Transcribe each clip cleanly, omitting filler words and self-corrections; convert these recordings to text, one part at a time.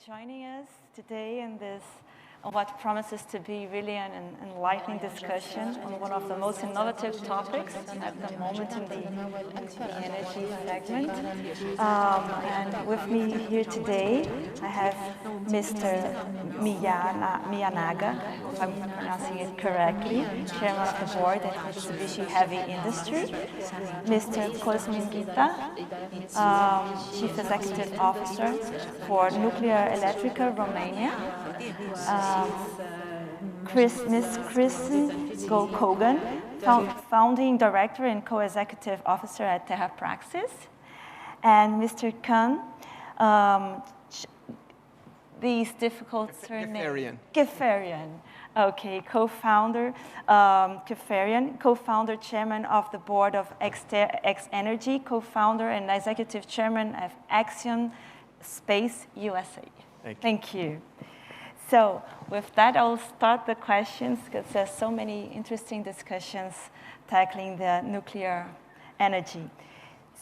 joining us today in this what promises to be really an enlightening discussion on one of the most innovative topics at the moment in the energy segment. And with me here today, I have Mr. Miyanaga, if I'm pronouncing it correctly, Chairman of the Board at Mitsubishi Heavy Industry, Mr. Cosmin-Gita, Chief Executive Officer for Nuclear Electrica Romania, Ms. Kristen Kogan, Founding Director and Co-Executive Officer at Terra Praxis, and Mr. Khan, these difficult surnames. Gifarian. Okay, co-founder, Gifarian, co-founder, chairman of the board of X Energy, co-founder and executive chairman of Axion Space USA. Thank you. So with that, I'll start the questions because there's so many interesting discussions tackling the nuclear energy.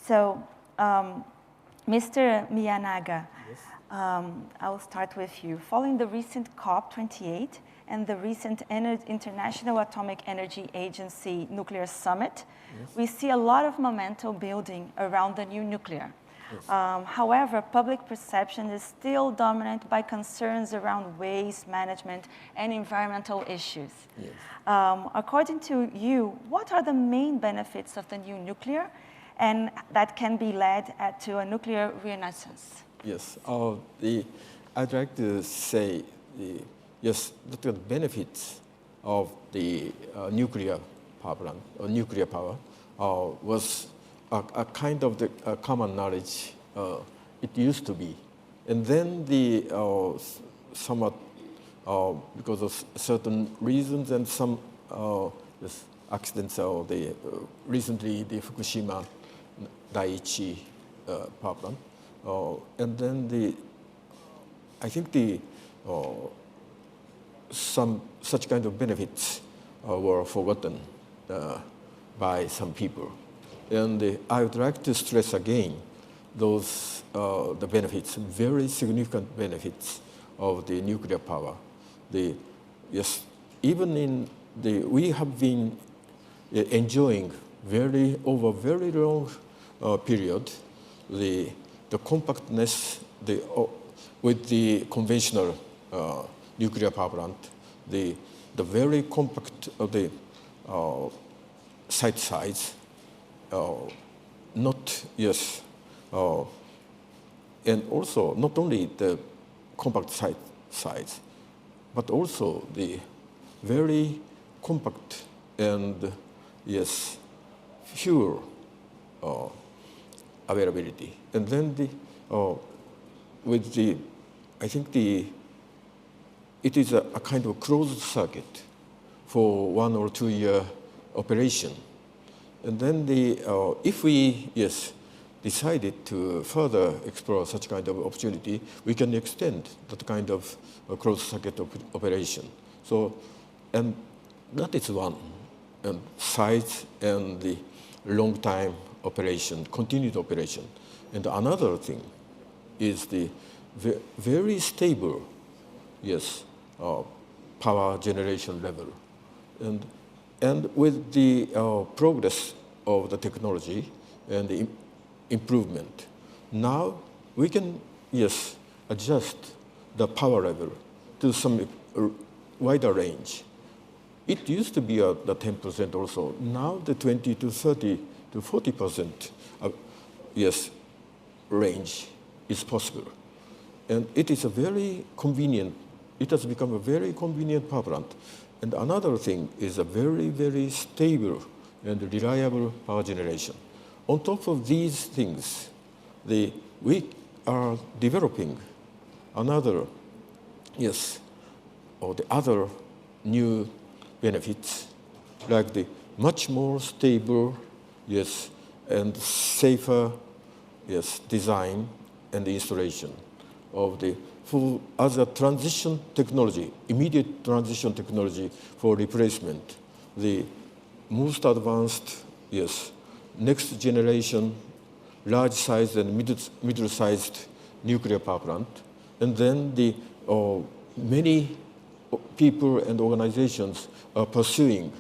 So, Mr. Miyanaga, yes. I will start with you. Following the recent COP28 and the recent International Atomic Energy Agency Nuclear Summit, yes, we see a lot of momentum building around the new nuclear. Yes. However, public perception is still dominated by concerns around waste management and environmental issues. Yes. According to you, what are the main benefits of the new nuclear and that can be led to a nuclear renaissance? Yes, I'd like to say, yes, the benefits of the nuclear power plant, or nuclear power, was a kind of the common knowledge it used to be. And then the somewhat, because of certain reasons and some yes, accidents, recently the Fukushima Daiichi power plant. And then I think some such kind of benefits were forgotten by some people. And I would like to stress again those the benefits, very significant benefits of the nuclear power. Yes, even in we have been enjoying over very long period the compactness with the conventional nuclear power plant, the very compact of the site size. And also not only the compact site size, but also the very compact and yes, fuel availability. And then I think it is a kind of closed circuit for 1 or 2 year operation. And then if we, yes, decided to further explore such kind of opportunity, we can extend that kind of closed circuit operation. So, and that is one, and size and the long time operation, continued operation. And another thing is the very stable, yes, power generation level. And with the progress of the technology and the improvement, now we can, yes, adjust the power level to some wider range. It used to be at the 10% also. Now the 20 to 30 to 40% yes, range is possible. And it is a very convenient, it has become a very convenient power plant. And another thing is a very, very stable and reliable power generation. On top of these things, we are developing another, yes, or the other new benefits, like the much more stable, yes, and safer, yes, design and installation of as a transition technology, immediate transition technology for replacement, the most advanced, yes, next generation, large-sized and middle-sized nuclear power plant And then the many people and organizations are pursuing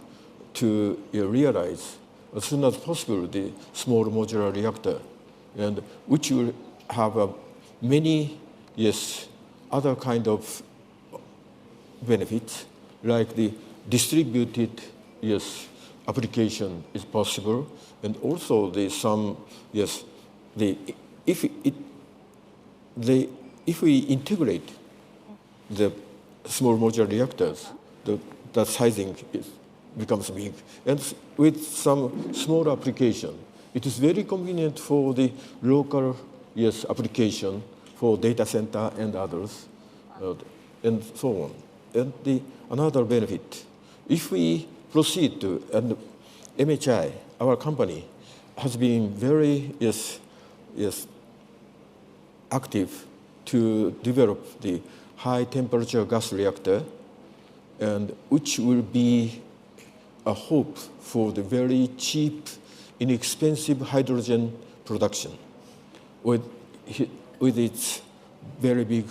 to realize as soon as possible the small modular reactor, and which will have many, other kind of benefits, like the distributed, application is possible, and also if we integrate the small modular reactors, the sizing becomes big, and with some small application, it is very convenient for the local, application for data center and others, and so on. And another benefit, if we proceed to, and MHI, our company, has been very active to develop the high temperature gas reactor, and which will be a hope for the very cheap, inexpensive hydrogen production with its very big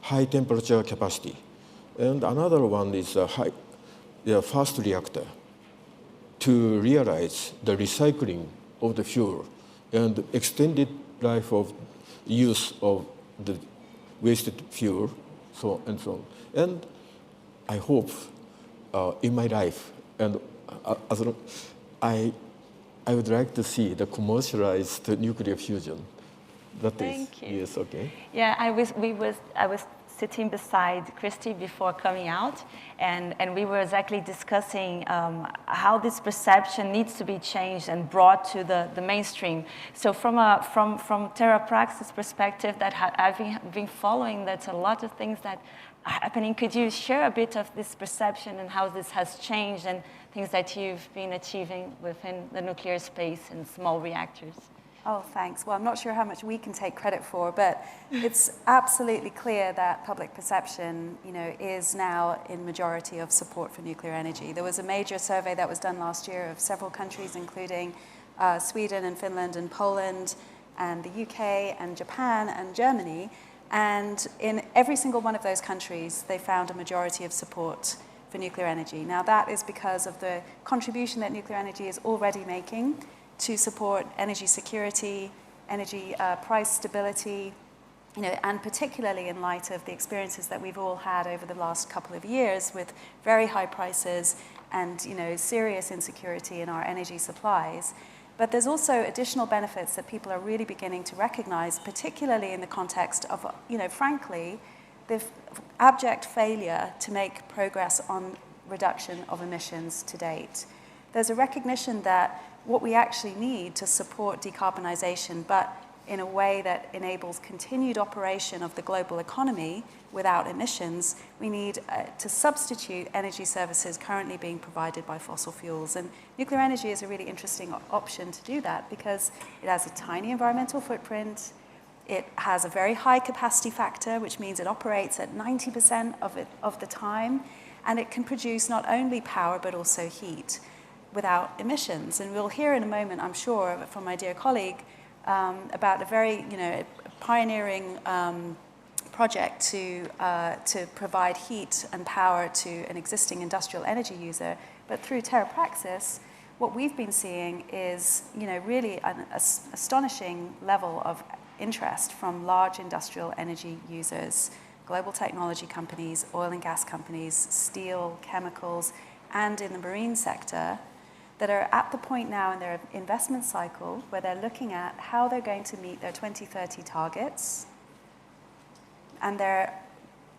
high temperature capacity. And another one is a fast reactor to realize the recycling of the fuel and extended life of use of the wasted fuel, so and so on. And I hope in my life, and I would like to see the commercialized nuclear fusion. Thank you. Yes, okay. Yeah, I was sitting beside Christy before coming out, and we were exactly discussing how this perception needs to be changed and brought to the mainstream. So from TerraPraxis perspective that I've been following, that's a lot of things that are happening. Could you share a bit of this perception and how this has changed and things that you've been achieving within the nuclear space and small reactors? Oh, thanks. Well, I'm not sure how much we can take credit for, but it's absolutely clear that public perception, is now in majority of support for nuclear energy. There was a major survey that was done last year of several countries, including Sweden and Finland and Poland and the UK and Japan and Germany. And in every single one of those countries, they found a majority of support for nuclear energy. Now, that is because of the contribution that nuclear energy is already making to support energy security, energy price stability, and particularly in light of the experiences that we've all had over the last couple of years with very high prices and serious insecurity in our energy supplies. But there's also additional benefits that people are really beginning to recognize, particularly in the context of, frankly, the abject failure to make progress on reduction of emissions to date. There's a recognition that what we actually need to support decarbonization, but in a way that enables continued operation of the global economy without emissions, we need to substitute energy services currently being provided by fossil fuels. And nuclear energy is a really interesting option to do that because it has a tiny environmental footprint, it has a very high capacity factor, which means it operates at 90% of the time, and it can produce not only power but also heat without emissions. And we'll hear in a moment, I'm sure, from my dear colleague about a very pioneering project to provide heat and power to an existing industrial energy user. But through TerraPraxis, what we've been seeing is really an astonishing level of interest from large industrial energy users, global technology companies, oil and gas companies, steel, chemicals, and in the marine sector, that are at the point now in their investment cycle where they're looking at how they're going to meet their 2030 targets. And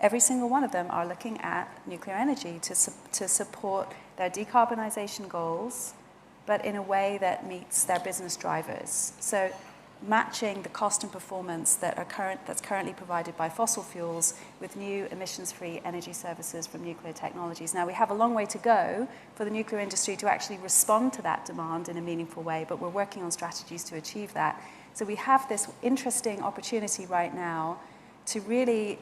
every single one of them are looking at nuclear energy to support their decarbonization goals, but in a way that meets their business drivers. So matching the cost and performance that's currently provided by fossil fuels with new emissions-free energy services from nuclear technologies. Now, we have a long way to go for the nuclear industry to actually respond to that demand in a meaningful way, but we're working on strategies to achieve that. So we have this interesting opportunity right now to really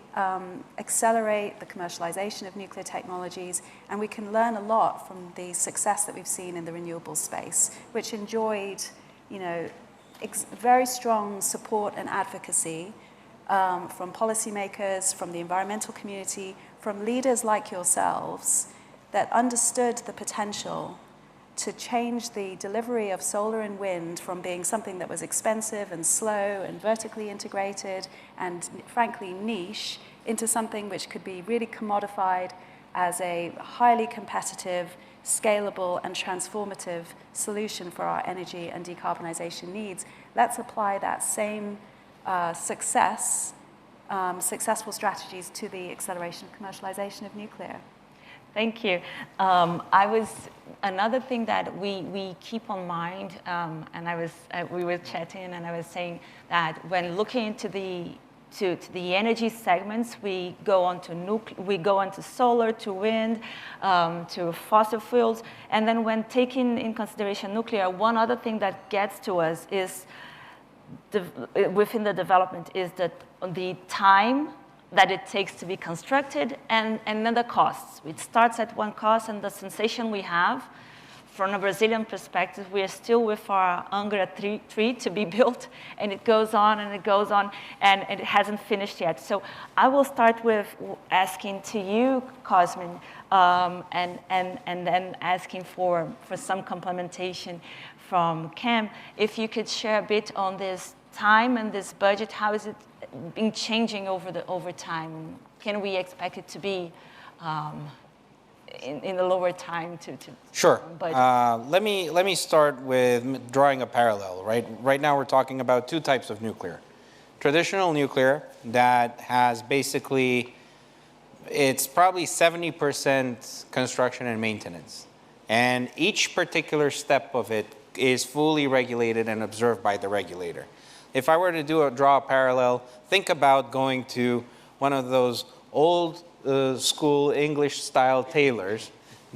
accelerate the commercialization of nuclear technologies, and we can learn a lot from the success that we've seen in the renewables space, which enjoyed, very strong support and advocacy from policymakers, from the environmental community, from leaders like yourselves that understood the potential to change the delivery of solar and wind from being something that was expensive and slow and vertically integrated and frankly niche into something which could be really commodified as a highly competitive, scalable and transformative solution for our energy and decarbonization needs. Let's apply that same successful strategies to the acceleration of commercialization of nuclear. Thank you. Another thing that we keep on mind, and we were chatting, and I was saying that when looking into the energy segments, we go on to solar, to wind, to fossil fuels, and then when taking in consideration nuclear, one other thing that gets to us is within the development is that the time that it takes to be constructed and then the costs. It starts at one cost, and the sensation we have from a Brazilian perspective, we are still with our Angra 3 to be built, and it goes on and it goes on, and it hasn't finished yet. So I will start with asking to you, Cosmin, and then asking for some complementation from Cam, if you could share a bit on this time and this budget. How is it been changing over time? Can we expect it to be in the lower time to Sure. Let me start with drawing a parallel. Right now we're talking about two types of nuclear. Traditional nuclear that has basically, it's probably 70% construction and maintenance. And each particular step of it is fully regulated and observed by the regulator. If I were to draw a parallel, think about going to one of those old school English style tailors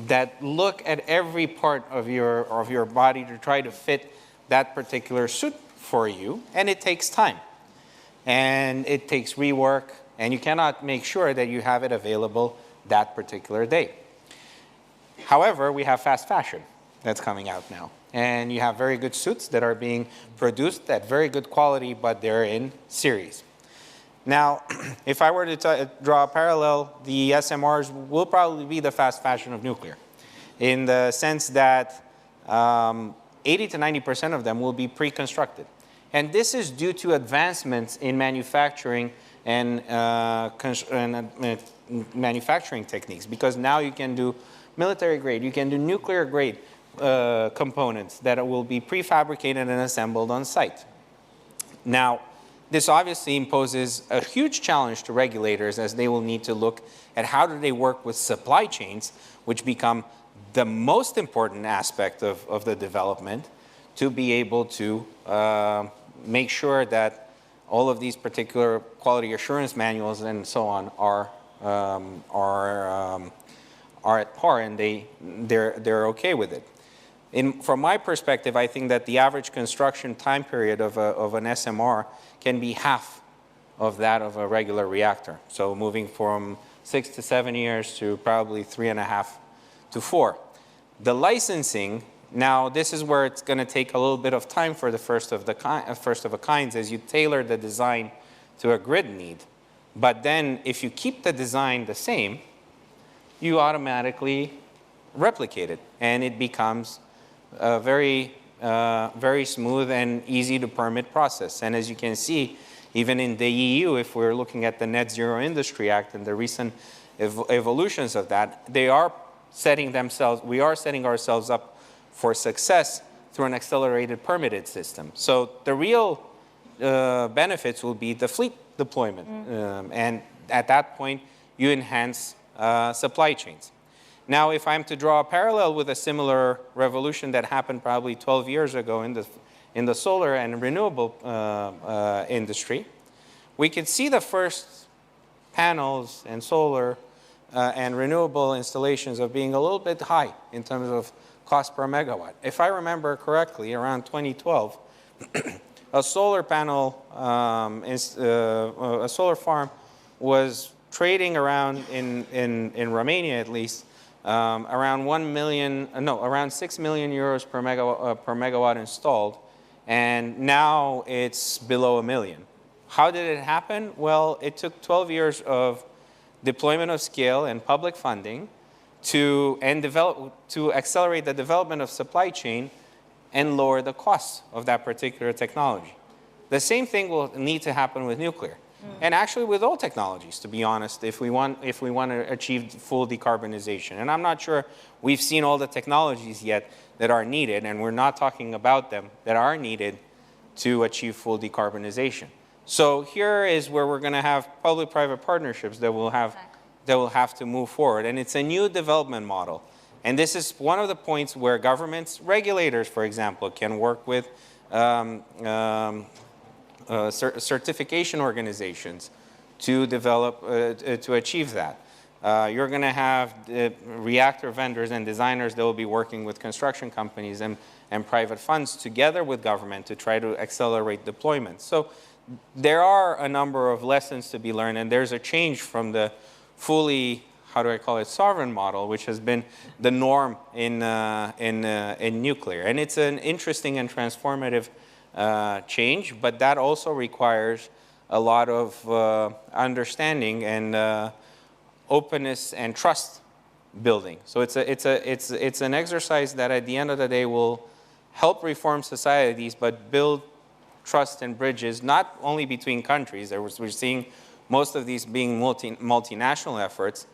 that look at every part of your body to try to fit that particular suit for you, and it takes time. And it takes rework, and you cannot make sure that you have it available that particular day. However, we have fast fashion that's coming out now. And you have very good suits that are being produced at very good quality, but they're in series. Now, if I were to draw a parallel, the SMRs will probably be the fast fashion of nuclear, in the sense that 80 to 90% of them will be pre-constructed. And this is due to advancements in manufacturing and manufacturing techniques, because now you can do military grade, you can do nuclear grade components that will be prefabricated and assembled on site. Now, this obviously imposes a huge challenge to regulators, as they will need to look at how do they work with supply chains, which become the most important aspect of the development, to be able to make sure that all of these particular quality assurance manuals and so on are at par, and they're okay with it. From my perspective, I think that the average construction time period of an SMR can be half of that of a regular reactor. So moving from 6 to 7 years to probably 3.5 to 4. The licensing, now this is where it's going to take a little bit of time for the first of a kinds, as you tailor the design to a grid need. But then if you keep the design the same, you automatically replicate it, and it becomes a very smooth and easy to permit process. And as you can see, even in the EU, if we're looking at the Net Zero Industry Act and the recent evolutions of that, we are setting ourselves up for success through an accelerated permitted system. So the real benefits will be the fleet deployment. And at that point, you enhance supply chains. Now, if I'm to draw a parallel with a similar revolution that happened probably 12 years ago in the solar and renewable industry, we could see the first panels and solar and renewable installations of being a little bit high in terms of cost per megawatt. If I remember correctly, around 2012, a solar panel, a solar farm was trading around, in Romania at least, around around 6 million euros per megawatt installed, and now it's below $1 million. How did it happen? Well, it took 12 years of deployment of scale and public funding to accelerate the development of supply chain and lower the costs of that particular technology. The same thing will need to happen with nuclear. And actually with all technologies, to be honest, if we want to achieve full decarbonization. And I'm not sure we've seen all the technologies yet that are needed, and we're not talking about them, that are needed to achieve full decarbonization. So here is where we're going to have public-private partnerships that will have to move forward. And it's a new development model. And this is one of the points where governments, regulators, for example, can work with certification organizations to develop, to achieve that. You're going to have reactor vendors and designers that will be working with construction companies and private funds together with government to try to accelerate deployment. So there are a number of lessons to be learned, and there's a change from the fully, how do I call it, sovereign model, which has been the norm in nuclear. And it's an interesting and transformative change, but that also requires a lot of understanding and openness and trust building. So it's an exercise that at the end of the day will help reform societies, but build trust and bridges, not only between countries. We're seeing most of these being multinational efforts,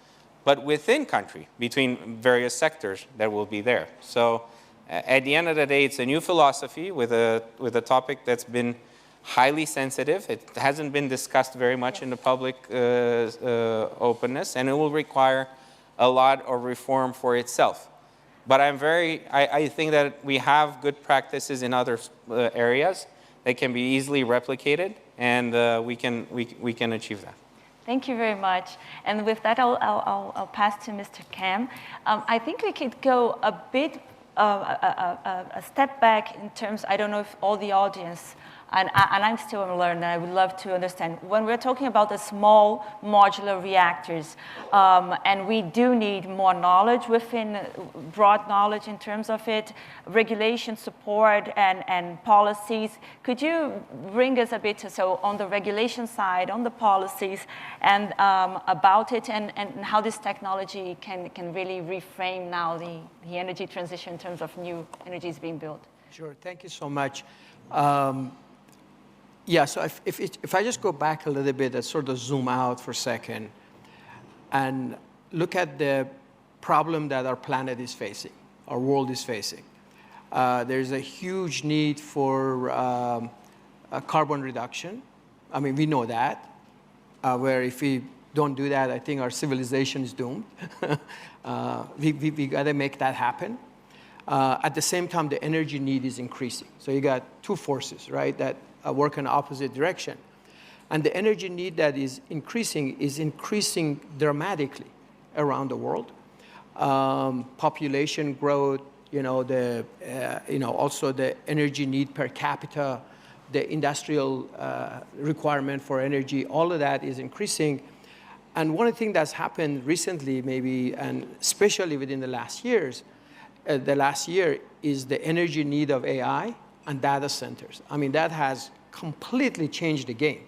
but within country, between various sectors that will be there. So at the end of the day, it's a new philosophy with a topic that's been highly sensitive. It hasn't been discussed very much in the public openness, and it will require a lot of reform for itself. But I think that we have good practices in other areas that can be easily replicated, and we can achieve that. Thank you very much. And with that, I'll pass to Mr. Kam. I think we could go a bit a step back in terms, I don't know if all the audience, and I'm still a learner, I would love to understand. When we're talking about the small modular reactors, and we do need more knowledge within, broad knowledge in terms of it, regulation support and policies. Could you bring us a bit, so on the regulation side, on the policies, and about it, and how this technology can really reframe now the energy transition in terms of new energies being built? Sure, thank you so much. Yeah, so if I just go back a little bit and sort of zoom out for a second and look at the problem that our planet is facing, our world is facing. There's a huge need for carbon reduction. I mean, we know that, where if we don't do that, I think our civilization is doomed. We gotta make that happen. At the same time, the energy need is increasing. So you got two forces, right, that work in the opposite direction. And the energy need that is increasing dramatically around the world. Population growth, also the energy need per capita, the industrial requirement for energy, all of that is increasing. And one of the things that's happened recently, maybe, and especially within the last year, is the energy need of AI and data centers. I mean, that has completely changed the game.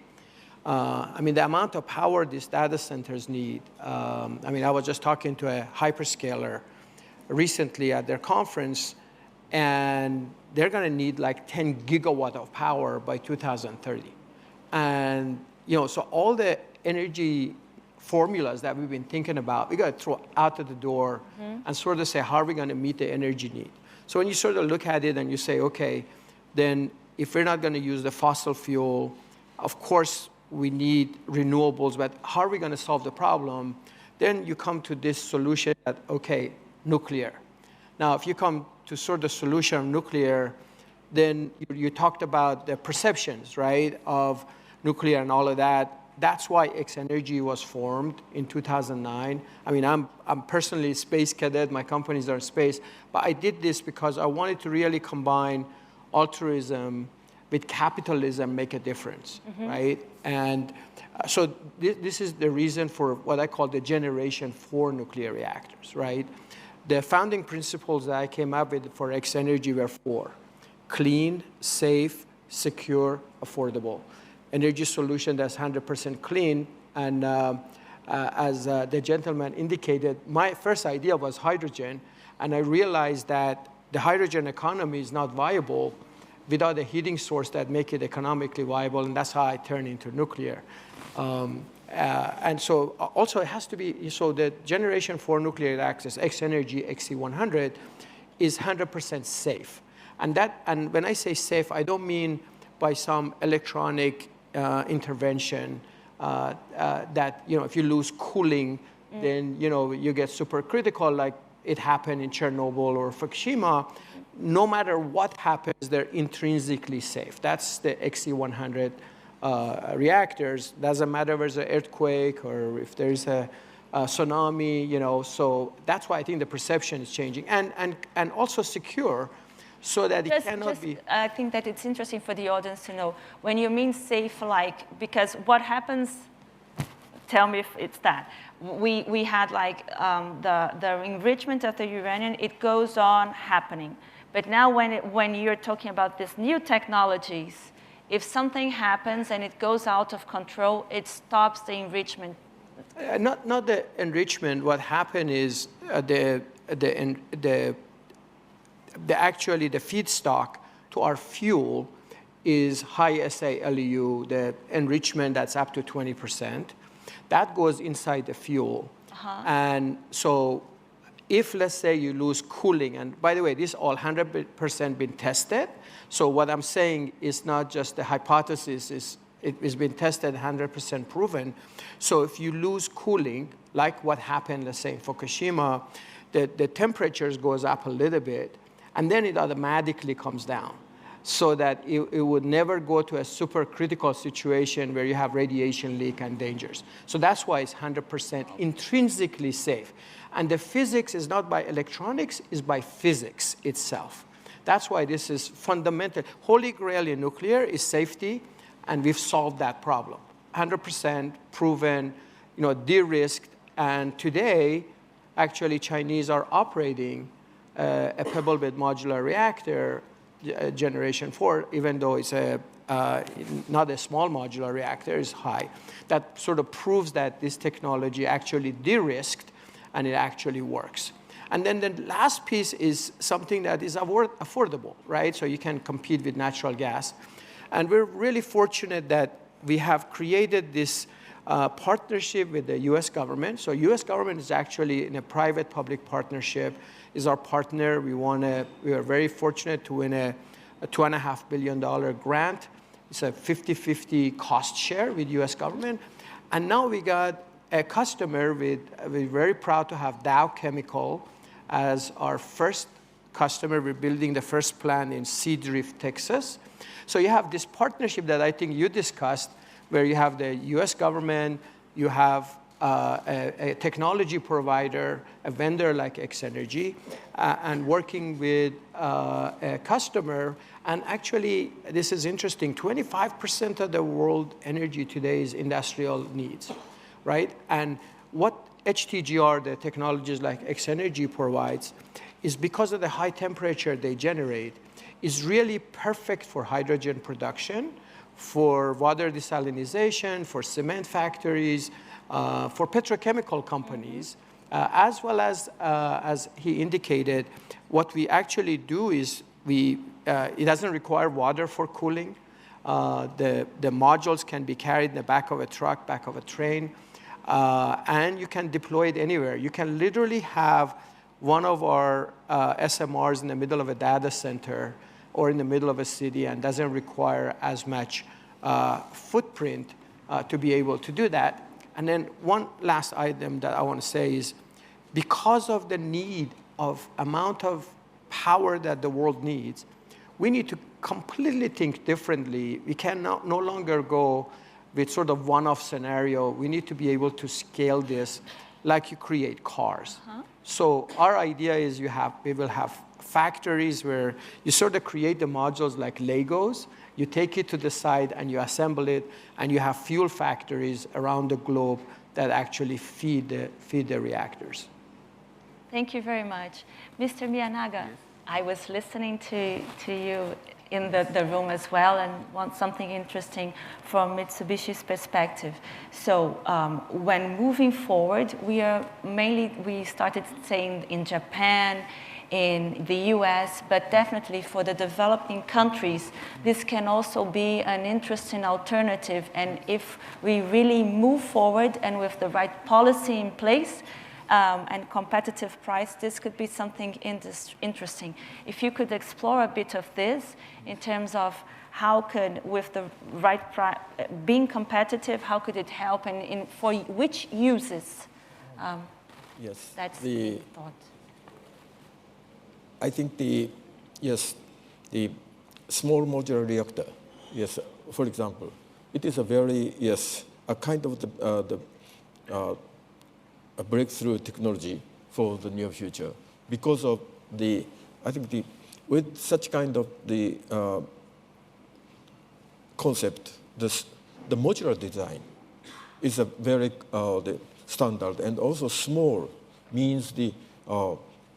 I mean, the amount of power these data centers need. I mean, I was just talking to a hyperscaler recently at their conference, and they're going to need like 10 gigawatt of power by 2030. And, so all the energy formulas that we've been thinking about, we got to throw out of the door and sort of say, how are we going to meet the energy need? So when you sort of look at it and you say, okay, then if we're not going to use the fossil fuel, of course we need renewables, but how are we going to solve the problem? Then you come to this solution that, okay, nuclear. Now, if you come to sort of solution of nuclear, then you talked about the perceptions, right, of nuclear and all of that. That's why X-Energy was formed in 2009. I mean, I'm personally a space cadet. My companies are in space. But I did this because I wanted to really combine altruism with capitalism, make a difference, right? And so this is the reason for what I call the Generation 4 nuclear reactors, right? The founding principles that I came up with for X-Energy were 4. Clean, safe, secure, affordable. energy solution that's 100% clean. And as the gentleman indicated, my first idea was hydrogen. And I realized that the hydrogen economy is not viable without a heating source that make it economically viable. And that's how I turned into nuclear. And so also it has to be, so the generation 4 nuclear reactors, X-energy, XC100, is 100% safe. And when I say safe, I don't mean by some electronic intervention that, if you lose cooling, then, you get supercritical like it happened in Chernobyl or Fukushima. No matter what happens, they're intrinsically safe. That's the XC100 reactors. Doesn't matter if there's an earthquake or if there's a tsunami, so that's why I think the perception is changing. And also secure, so that it cannot be. I think that it's interesting for the audience to know, when you mean safe, because what happens, tell me if it's that. We had the enrichment of the uranium, it goes on happening. But now when you're talking about these new technologies, if something happens and it goes out of control, it stops the enrichment. Not the enrichment. What happened is actually the feedstock to our fuel is high SALEU, the enrichment that's up to 20%. That goes inside the fuel. And so if, let's say, you lose cooling, and by the way, this all 100% been tested. So what I'm saying is not just the hypothesis, it has been tested, 100% proven. So if you lose cooling, like what happened, let's say, in Fukushima, the temperatures goes up a little bit, and then it automatically comes down, so that it would never go to a supercritical situation where you have radiation leak and dangers. So that's why it's 100% intrinsically safe. And the physics is not by electronics, it's by physics itself. That's why this is fundamental. Holy grail in nuclear is safety, and we've solved that problem. 100% proven, de-risked, and today, actually, Chinese are operating a pebble bed modular reactor, generation 4, even though it's not a small modular reactor, is high. That sort of proves that this technology actually de-risked, and it actually works. And then the last piece is something that is affordable, right? So you can compete with natural gas. And we're really fortunate that we have created this partnership with the US government. So US government is actually in a private-public partnership, is our partner. We are very fortunate to win a $2.5 billion grant. It's a 50-50 cost share with US government. And now we got a customer we're very proud to have Dow Chemical as our first customer. We're building the first plant in Seadrift, Texas. So you have this partnership that I think you discussed, where you have the US government, you have a technology provider, a vendor like X-energy, and working with a customer. And actually, this is interesting, 25% of the world energy today is industrial needs, right? And what HTGR, the technologies like X-energy provides, is because of the high temperature they generate, is really perfect for hydrogen production, for water desalinization, for cement factories, for petrochemical companies, as well as he indicated, what we actually do is it doesn't require water for cooling. The modules can be carried in the back of a truck, back of a train, and you can deploy it anywhere. You can literally have one of our SMRs in the middle of a data center or in the middle of a city, and doesn't require as much footprint to be able to do that. And then one last item that I want to say is, because of the need of amount of power that the world needs, we need to completely think differently. We can no longer go with sort of one-off scenario. We need to be able to scale this like you create cars. So our idea is we will have factories where you sort of create the modules like Legos. You take it to the site and you assemble it, and you have fuel factories around the globe that actually feed the reactors. Thank you very much. Mr. Miyanaga, I was listening to you in the room as well and want something interesting from Mitsubishi's perspective. So when moving forward, we started saying in Japan, in the US, but definitely for the developing countries, this can also be an interesting alternative. And if we really move forward and with the right policy in place, and competitive price, this could be something interesting. If you could explore a bit of this in terms of how could, with the right price, being competitive, how could it help and for which uses? Yes. That's the thought. I think the small modular reactor, yes, for example, it is a very, a kind of a breakthrough technology for the near future because of with such kind of concept, the modular design is a very standard, and also small means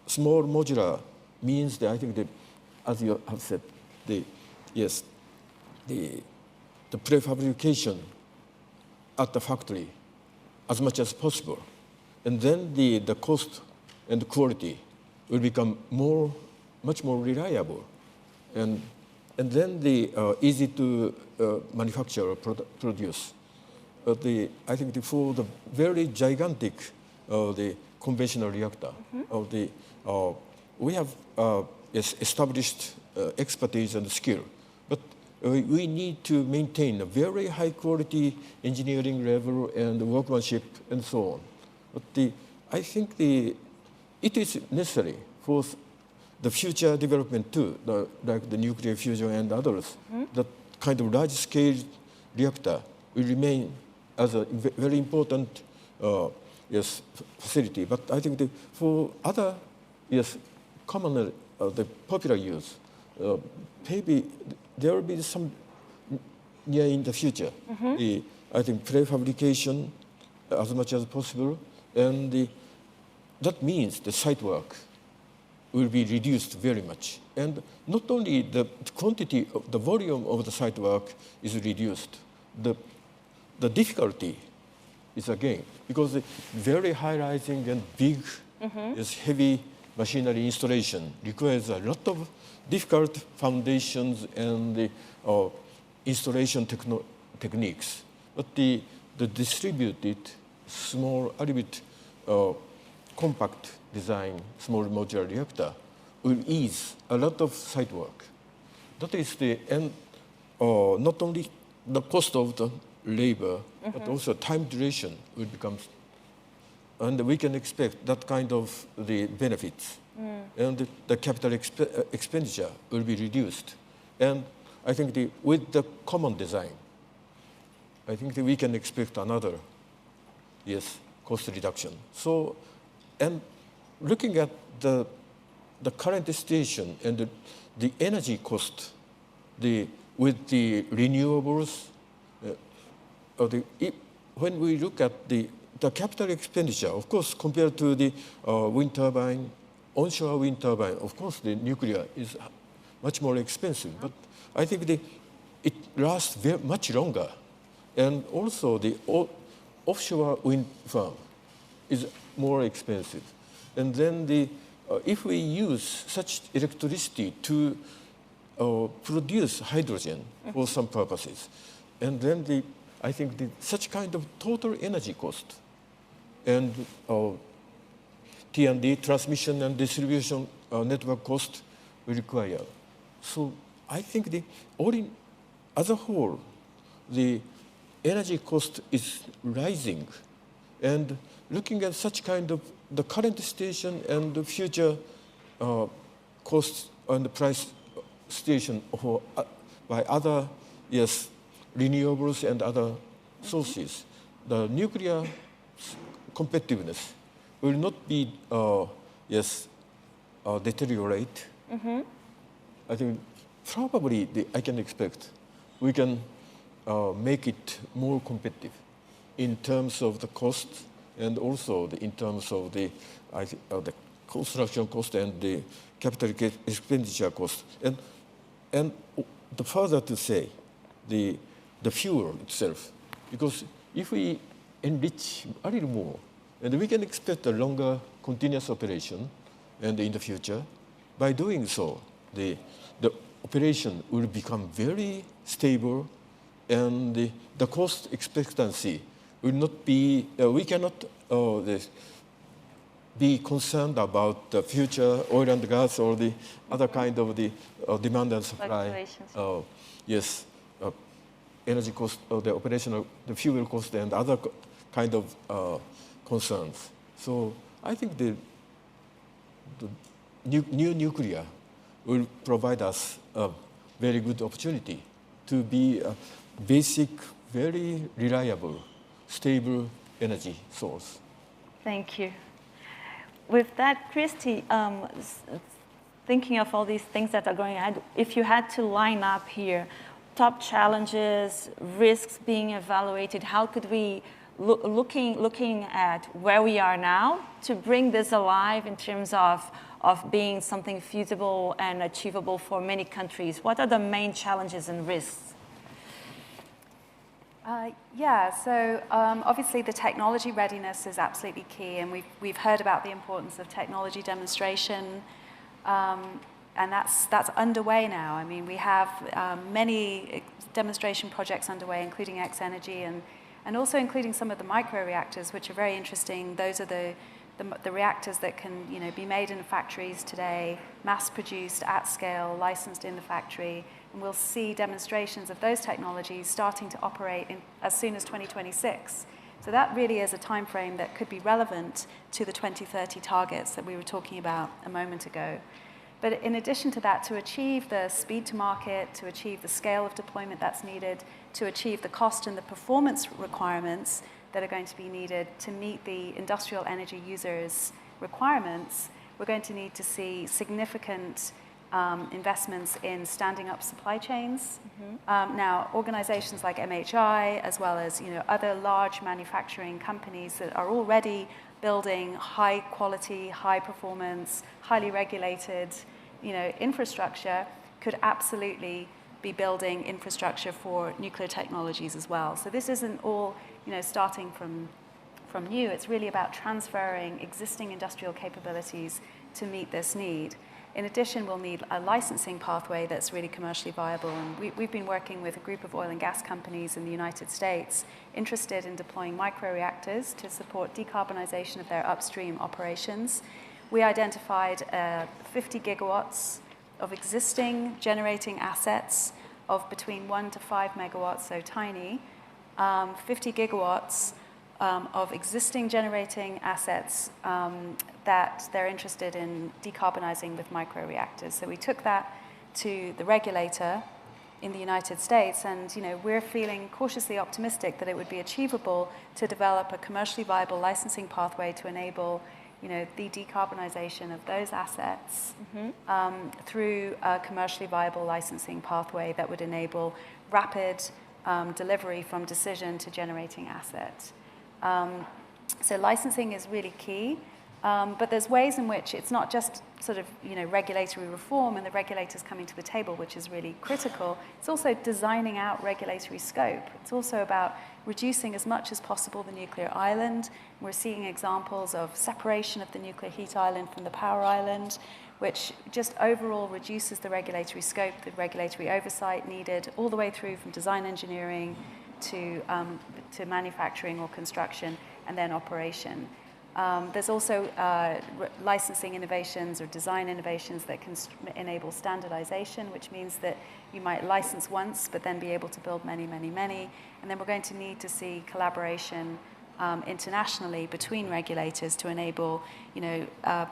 small modular means I think as you have said, the prefabrication at the factory as much as possible. And then the cost and the quality will become much more reliable. And then the easy to manufacture or produce. I think for the very gigantic the conventional reactor, we have established expertise and skill. But we need to maintain a very high quality engineering level and workmanship and so on. But I think it is necessary for the future development too, like the nuclear fusion and others. That kind of large-scale reactor will remain as a very important facility. But I think for other common the popular use, maybe there will be some near in the future. I think prefabrication as much as possible. And that means the site work will be reduced very much. And not only the quantity of the volume of the site work is reduced, the difficulty is again, because the very high-rising and big heavy machinery installation requires a lot of difficult foundations and the installation techniques. But the distributed small, a little bit compact design, small modular reactor will ease a lot of site work. That is not only the cost of the labor, but also time duration will become, and we can expect that kind of the benefits. And the capital expenditure will be reduced. And I think with the common design, I think that we can expect another, cost reduction. So, and looking at the current situation and the energy cost, with the renewables, when we look at the capital expenditure, of course, compared to the wind turbine, onshore wind turbine, of course, the nuclear is much more expensive. But I think it lasts much longer. And also the offshore wind farm is more expensive. And then if we use such electricity to produce hydrogen for some purposes, and then I think such kind of total energy cost and T&D, transmission and distribution network cost will require. So I think as a whole, the energy cost is rising, and looking at such kind of the current situation and the future cost and the price situation by other renewables and other sources, the nuclear competitiveness will not be deteriorate. I think probably I can expect we can make it more competitive in terms of the cost and also in terms of the construction cost and the capital expenditure cost. And And the further to say, the fuel itself, because if we enrich a little more, and we can expect a longer continuous operation, and in the future, by doing so, the operation will become very stable, and the cost expectancy will not be, we cannot be concerned about the future oil and gas or the other kind of the demand and supply. Yes, energy cost, the operational, the fuel cost, and other kind of concerns. So I think the new nuclear will provide us a very good opportunity to be a basic, very reliable, stable energy source. Thank you. With that, Christy, thinking of all these things that are going on, if you had to line up here, top challenges, risks being evaluated, how could we, looking at where we are now, to bring this alive in terms of being something feasible and achievable for many countries? What are the main challenges and risks? So obviously the technology readiness is absolutely key, and we've heard about the importance of technology demonstration, and that's underway now. I mean, we have many demonstration projects underway, including X-Energy and also including some of the micro-reactors, which are very interesting. Those are the reactors that can be made in factories today, mass-produced at scale, licensed in the factory. And we'll see demonstrations of those technologies starting to operate as soon as 2026. So that really is a time frame that could be relevant to the 2030 targets that we were talking about a moment ago. But in addition to that, to achieve the speed to market, to achieve the scale of deployment that's needed, to achieve the cost and the performance requirements that are going to be needed to meet the industrial energy users' requirements, we're going to need to see significant investments in standing up supply chains. Now, organizations like MHI, as well as other large manufacturing companies that are already building high quality, high performance, highly regulated infrastructure, could absolutely be building infrastructure for nuclear technologies as well. So this isn't all starting from new. It's really about transferring existing industrial capabilities to meet this need. In addition, we'll need a licensing pathway that's really commercially viable. And we've been working with a group of oil and gas companies in the United States interested in deploying microreactors to support decarbonization of their upstream operations. We identified 50 gigawatts of existing generating assets of between 1 to 5 megawatts, so tiny, 50 gigawatts of existing generating assets that they're interested in decarbonizing with microreactors. So we took that to the regulator in the United States, and we're feeling cautiously optimistic that it would be achievable to develop a commercially viable licensing pathway to enable the decarbonization of those assets through a commercially viable licensing pathway that would enable rapid delivery from decision to generating asset. So licensing is really key, but there's ways in which it's not just sort of regulatory reform and the regulators coming to the table, which is really critical. It's also designing out regulatory scope. It's also about reducing as much as possible the nuclear island. We're seeing examples of separation of the nuclear heat island from the power island, which just overall reduces the regulatory scope, the regulatory oversight needed, all the way through from design engineering to manufacturing or construction and then operation. There's also licensing innovations or design innovations that can enable standardization, which means that you might license once but then be able to build many, many, many. And then we're going to need to see collaboration internationally between regulators to enable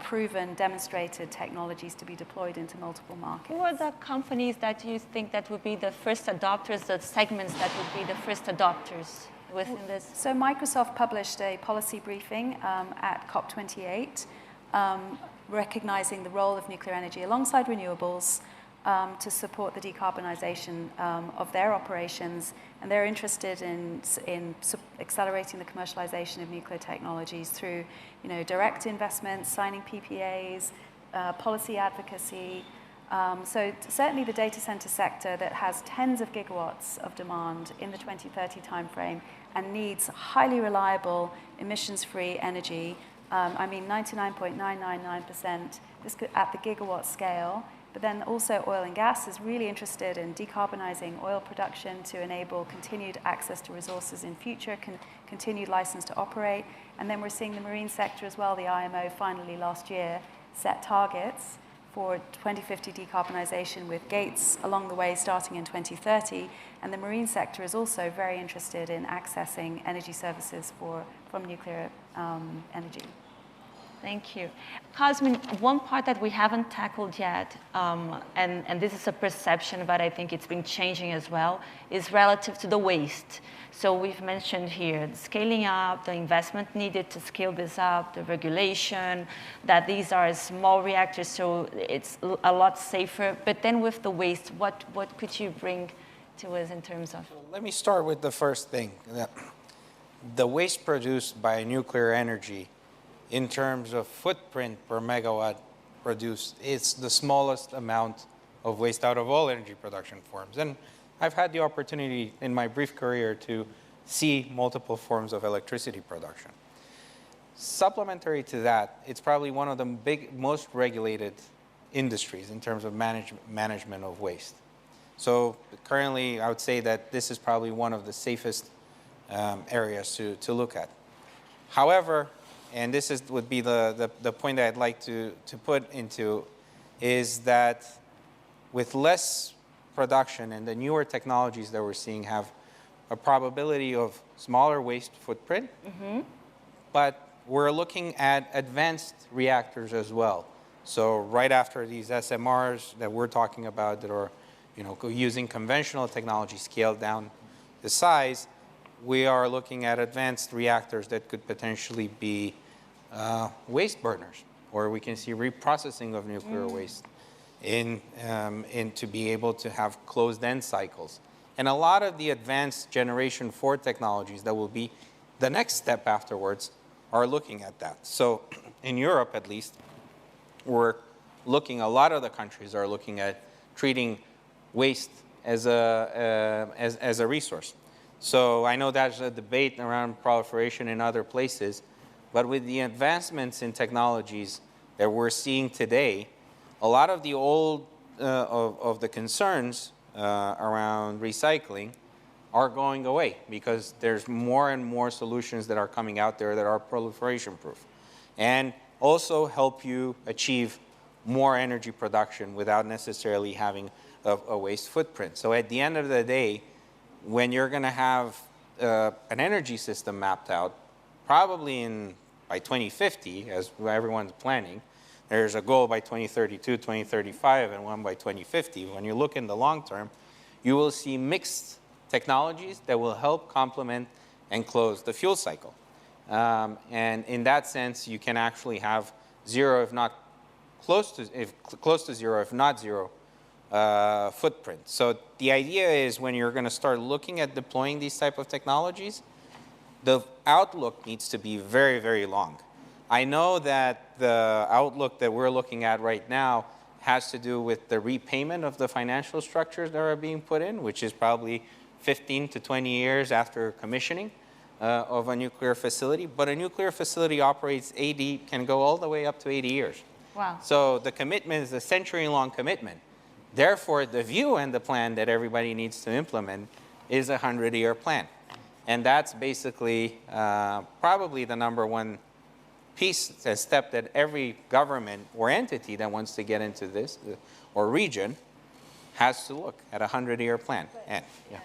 proven, demonstrated technologies to be deployed into multiple markets. Who are the companies that you think that would be the first adopters, the segments that would be the first adopters within this? So Microsoft published a policy briefing at COP28, recognizing the role of nuclear energy alongside renewables to support the decarbonization of their operations, and they're interested in accelerating the commercialization of nuclear technologies through, direct investments, signing PPAs, policy advocacy, So certainly the data center sector that has tens of gigawatts of demand in the 2030 timeframe and needs highly reliable, emissions-free energy. I mean, 99.999% at the gigawatt scale. But then also oil and gas is really interested in decarbonizing oil production to enable continued access to resources in future, continued license to operate. And then we're seeing the marine sector as well. The IMO finally last year set targets for 2050 decarbonization with gates along the way starting in 2030. And the marine sector is also very interested in accessing energy services from nuclear energy. Thank you. Cosmin, one part that we haven't tackled yet, and this is a perception, but I think it's been changing as well, is relative to the waste. So we've mentioned here the scaling up, the investment needed to scale this up, the regulation, that these are small reactors, so it's a lot safer. But then with the waste, what could you bring to us in terms of? Let me start with the first thing. The waste produced by nuclear energy in terms of footprint per megawatt produced, it's the smallest amount of waste out of all energy production forms. And I've had the opportunity in my brief career to see multiple forms of electricity production. Supplementary to that, it's probably one of the most regulated industries in terms of management of waste. So currently, I would say that this is probably one of the safest areas to look at. However, and this would be the point that I'd like to put into, is that with less production and the newer technologies that we're seeing have a probability of smaller waste footprint, but we're looking at advanced reactors as well. So right after these SMRs that we're talking about that are using conventional technology scaled down the size, we are looking at advanced reactors that could potentially be waste burners, or we can see reprocessing of nuclear waste to be able to have closed-end cycles. And a lot of the advanced Generation 4 technologies that will be the next step afterwards are looking at that. So in Europe, at least, a lot of the countries are looking at treating waste as a resource. So I know there's a debate around proliferation in other places, but with the advancements in technologies that we're seeing today, a lot of the old of the concerns around recycling are going away because there's more and more solutions that are coming out there that are proliferation proof and also help you achieve more energy production without necessarily having a waste footprint. So at the end of the day, when you're going to have an energy system mapped out, probably by 2050, as everyone's planning, there's a goal by 2032, 2035, and one by 2050. When you look in the long term, you will see mixed technologies that will help complement and close the fuel cycle. And in that sense, you can actually have zero, if not close to zero, if not zero, footprint. So the idea is when you're going to start looking at deploying these type of technologies, the outlook needs to be very, very long. I know that the outlook that we're looking at right now has to do with the repayment of the financial structures that are being put in, which is probably 15 to 20 years after commissioning of a nuclear facility. But a nuclear facility operates can go all the way up to 80 years. Wow. So the commitment is a century-long commitment. Therefore, the view and the plan that everybody needs to implement is a 100-year plan. And that's basically probably the number one piece and step that every government or entity that wants to get into this or region has to look at a 100-year plan. And, yeah.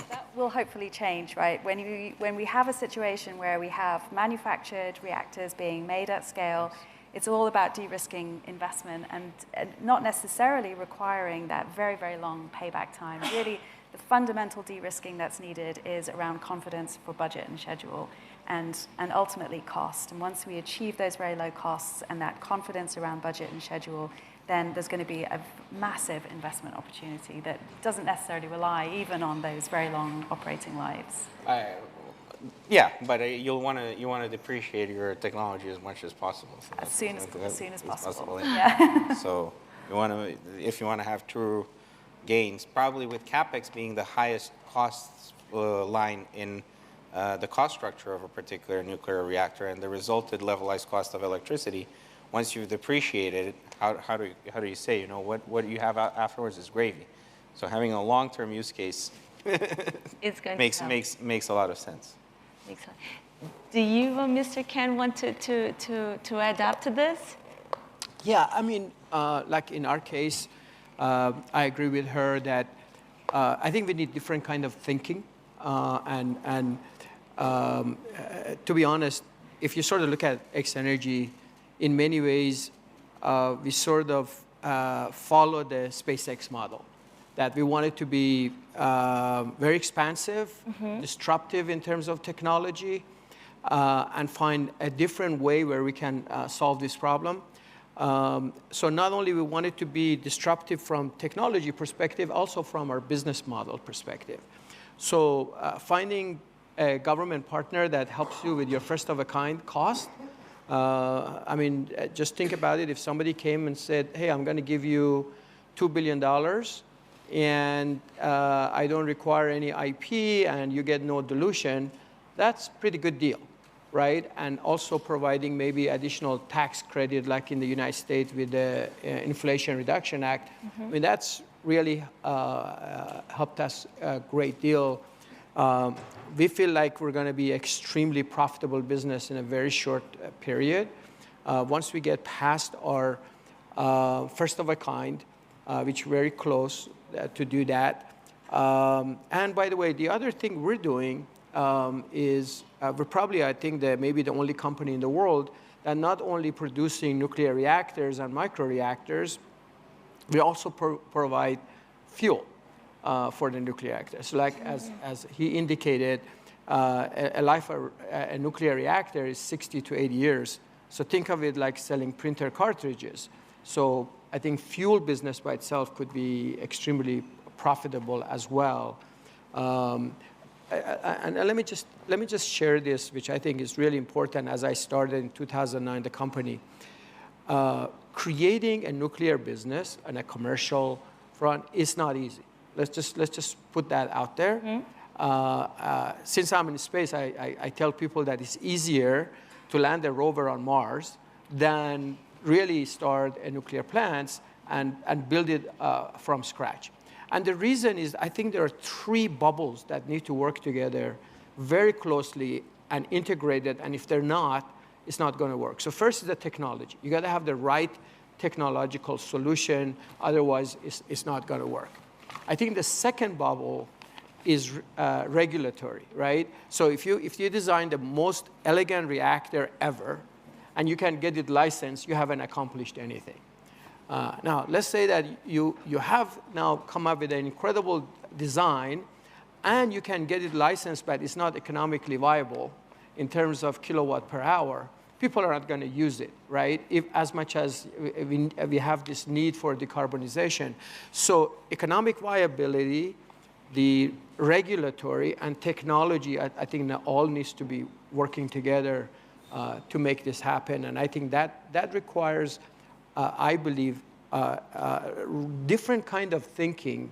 That will hopefully change, right? When we have a situation where we have manufactured reactors being made at scale, it's all about de-risking investment and not necessarily requiring that very, very long payback time. Really, the fundamental de-risking that's needed is around confidence for budget and schedule and ultimately cost. And once we achieve those very low costs and that confidence around budget and schedule, then there's going to be a massive investment opportunity that doesn't necessarily rely even on those very long operating lives. Yeah, but you want to depreciate your technology as much as possible. So as soon as possible. Yeah. So if you want to have true gains, probably with CapEx being the highest cost line in the cost structure of a particular nuclear reactor and the resulted levelized cost of electricity. Once you've depreciated it, how do you say, what you have afterwards is gravy. So having a long-term use case makes a lot of sense. Do you, Mr. Ken, want to add up to this? Yeah, I mean, like in our case, I agree with her that I think we need different kind of thinking. To be honest, if you sort of look at X-energy, in many ways, we sort of follow the SpaceX model, that we want it to be very expansive, disruptive in terms of technology, and find a different way where we can solve this problem. So not only we want it to be disruptive from technology perspective, also from our business model perspective. So finding a government partner that helps you with your first-of-a-kind cost. I mean, just think about it. If somebody came and said, hey, I'm going to give you $2 billion, and I don't require any IP, and you get no dilution, that's a pretty good deal, right? And also providing maybe additional tax credit, like in the United States with the Inflation Reduction Act. I mean, that's really helped us a great deal. We feel like we're going to be extremely profitable business in a very short period. Once we get past our first of a kind, which we're very close to do that. And by the way, the other thing we're doing is we're probably, I think, maybe the only company in the world that not only producing nuclear reactors and microreactors, we also provide fuel for the nuclear reactors. So like as he indicated, a life of a nuclear reactor is 60 to 80 years. So think of it like selling printer cartridges. So I think fuel business by itself could be extremely profitable as well. And let me just share this, which I think is really important. As I started in 2009, the company, creating a nuclear business and a commercial front is not easy. Let's just put that out there. Since I'm in space, I tell people that it's easier to land a rover on Mars than really start a nuclear plant and build it from scratch. And the reason is, I think there are three bubbles that need to work together very closely and integrated, and if they're not, it's not going to work. So first is the technology. You got to have the right technological solution, otherwise it's not going to work. I think the second bubble is regulatory, right? So if you design the most elegant reactor ever, and you can get it licensed, you haven't accomplished anything. Now, let's say that you have now come up with an incredible design, and you can get it licensed, but it's not economically viable in terms of kilowatt per hour. People are not going to use it, right? As much as we have this need for decarbonization. So economic viability, the regulatory, and technology, I think that all needs to be working together to make this happen. And I think that requires, I believe, different kind of thinking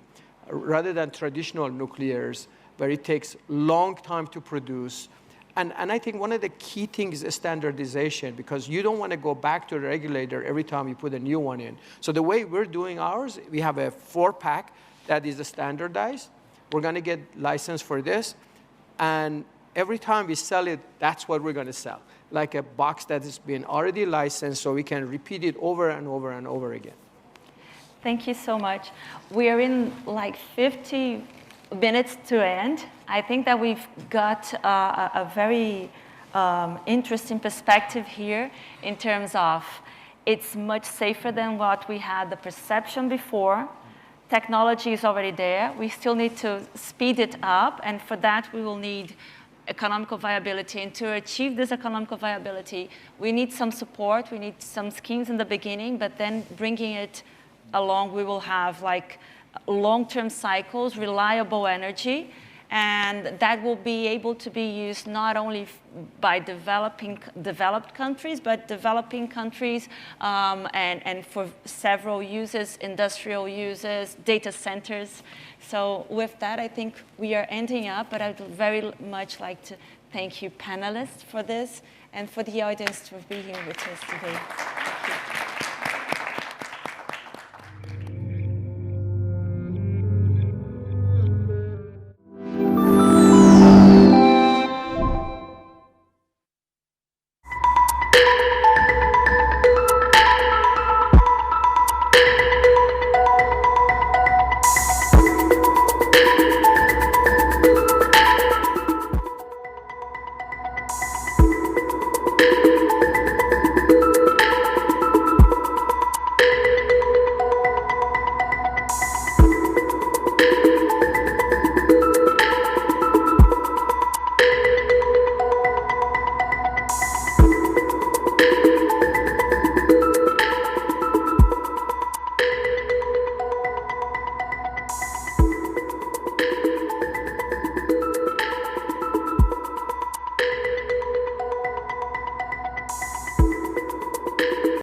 rather than traditional nuclears, where it takes long time to produce. And I think one of the key things is standardization, because you don't want to go back to the regulator every time you put a new one in. So the way we're doing ours, we have a 4-pack that is standardized. We're going to get licensed for this. And every time we sell it, that's what we're going to sell. Like a box that has been already licensed, so we can repeat it over and over and over again. Thank you so much. We are in like 50 minutes to end. I think that we've got a very interesting perspective here in terms of it's much safer than what we had the perception before. Technology is already there. We still need to speed it up, and for that we will need economical viability. And to achieve this economical viability, we need some support. We need some schemes in the beginning, but then bringing it along, we will have like long-term cycles, reliable energy, And that will be able to be used not only by developed countries, but developing countries and for several uses, industrial uses, data centers. So with that, I think we are ending up, but I'd very much like to thank you panelists for this and for the audience for being here with us today. Thank you.